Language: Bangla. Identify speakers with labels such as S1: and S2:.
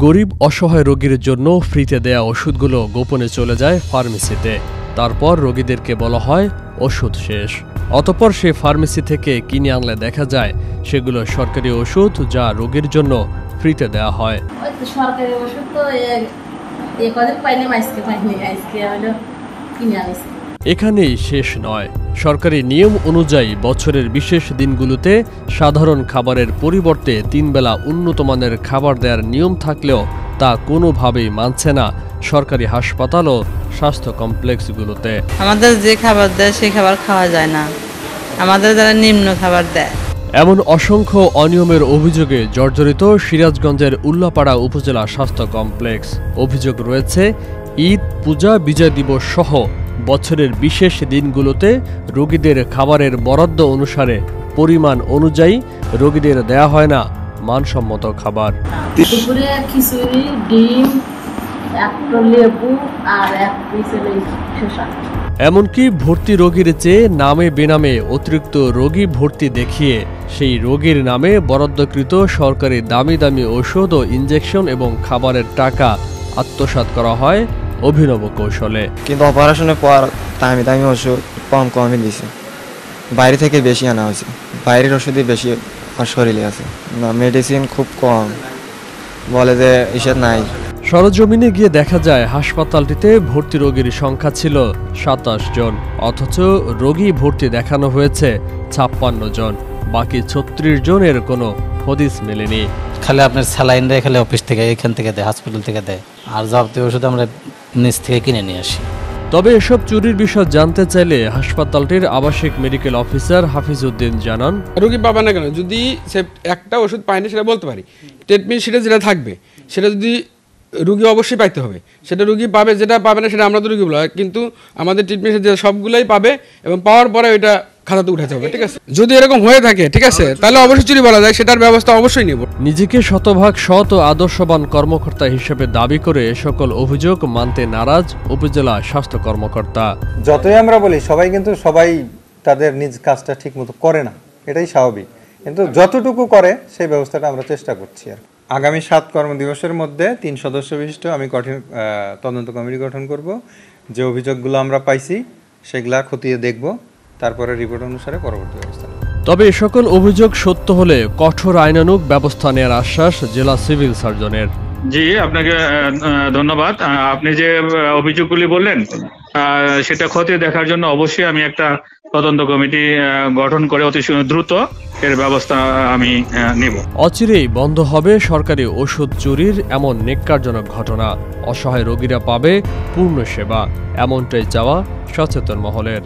S1: গরিব অসহায় রোগীর জন্য ফ্রিতে দেয়া ওষুধগুলো গোপনে চলে যায় ফার্মেসিতে। তারপর রোগীদেরকে বলা হয় ওষুধ শেষ। অতঃপর সে ফার্মেসি থেকে কিনে আনলে দেখা যায় সেগুলো সরকারি ওষুধ, যা রোগীর জন্য ফ্রিতে দেওয়া হয়।
S2: সরকারি ওষুধ তো
S1: এখানেই শেষ নয়। সরকারি নিয়ম অনুযায়ী বছরের বিশেষ দিনগুলোতে সাধারণ খাবারের পরিবর্তে 3 বেলা উন্নত মানের খাবার দেওয়ার নিয়ম থাকলেও তা কোনোভাবেই মানছে না সরকারি হাসপাতাল ও স্বাস্থ্য কমপ্লেক্সগুলোতে।
S3: আমাদের যে খাবার দেয় সেই খাবার খাওয়া যায় না, আমাদের যারা নিম্ন খাবার দেয়।
S1: এমন অসংখ্য অনিয়মের অভিযোগে জর্জরিত সিরাজগঞ্জের উল্লাপাড়া উপজেলা স্বাস্থ্য কমপ্লেক্স। অভিযোগ রয়েছে ঈদ, পূজা, বিজয় দিবস সহ বছরের বিশেষ দিনগুলোতে রোগীদের খাবারের বরাদ্দ অনুসারে পরিমাণ অনুযায়ী রোগীদের দেয়া হয় না মানসম্মত খাবার।
S2: দুপুরে খিচুড়ি, ডিম, একটা লেবু আর এক পিস শসা।
S1: এমনকি ভর্তি রোগীর চেয়ে নামে বেনামে অতিরিক্ত রোগী ভর্তি দেখিয়ে সেই রোগীর নামে বরাদ্দকৃত সরকারি দামি দামি ওষুধ ও ইনজেকশন এবং খাবারের টাকা আত্মসাৎ করা হয় অভিনব কৌশলে।
S4: কিন্তু অপারেশনের পর দামি দামি ওষুধ কমই দিছে, বাইরে থেকে বেশি আনা হয়েছে। বাইরের ওষুধই বেশি আমার শরীরে আছে, মেডিসিন খুব কম, বলে যে এসব নাই।
S1: সরজমিনে গিয়ে দেখা যায় হাসপাতালটিতে ভর্তি রোগীর সংখ্যা ছিল 27 জন, অথচ রোগী ভর্তি দেখানো হয়েছে 56 জন। বাকি 36 জনের কোনো হদিস মেলেনি।
S5: খালি আপনার স্যালাইন দেয়, খালি অফিস থেকে এখান থেকে দেয়, হসপিটাল থেকে দেয়, আর যাবতীয় ওষুধ আমরা নিচ থেকে কিনে নিয়ে আসি।
S1: তবে এসব চুরির বিষয় জানতে চাইলে হাসপাতালটির আবাসিক মেডিকেল অফিসার হাফিজউদ্দিন জানান,
S6: রোগী পাবে না কেন, যদি সে একটা ওষুধ পায়নি সেটা বলতে পারি, ট্রিটমেন্ট সেটা যেটা থাকবে সেটা যদি রুগী অবশ্যই পাইতে হবে, সেটা রুগী পাবে, যেটা পাবে না সেটা আমরা তো রুগী বলা, কিন্তু আমাদের ট্রিটমেন্ট সবগুলোই পাবে এবং পাওয়ার পরে ওইটা খাতাতে উঠাতে হবে। ঠিক আছে, যদি এরকম হয়ে থাকে ঠিক আছে তাহলে অবশ্যই চুরি বলা যায়, সেটার ব্যবস্থা অবশ্যই নেব।
S1: নিজেকে শতভাগ সৎ ও আদর্শবান কর্মকর্তা হিসেবে দাবি করে সকল অভিযোগ মানতে নারাজ উপজেলা স্বাস্থ্য কর্মকর্তা।
S7: যতই আমরা বলি সবাই তাদের নিজ কাজটা ঠিক মতো করে না, এটাই স্বাভাবিক, কিন্তু যতটুকু করে সেই ব্যবস্থাটা আমরা চেষ্টা করছি। আর আগামী 7 কর্মদিবসের মধ্যে 3 সদস্য বিশিষ্ট আমি তদন্ত কমিটি গঠন করব। যে অভিযোগগুলো আমরা পাইছি সেগুলা খতিয়ে দেখব, তারপরে রিপোর্ট অনুসারে পরবর্তী ব্যবস্থা নেব।
S1: তবে এ সকল অভিযোগ সত্য হলে কঠোর আইনানুগ ব্যবস্থা নেওয়ার আশ্বাস জেলা সিভিল সার্জনের।
S8: জি, আপনাকে ধন্যবাদ। আপনি যে অভিযোগগুলি বললেন সেটা খতিয়ে দেখার জন্য অবশ্যই আমি একটা তদন্ত কমিটি গঠন করে অতি দ্রুত এর ব্যবস্থা আমি নেব।
S1: অচিরেই বন্ধ হবে সরকারি ওষুধ চুরির এমন নেক্কারজনক ঘটনা। অসহায় রোগীরা পাবে পূর্ণ সেবা, এমনটাই চাওয়া সচেতন মহলের।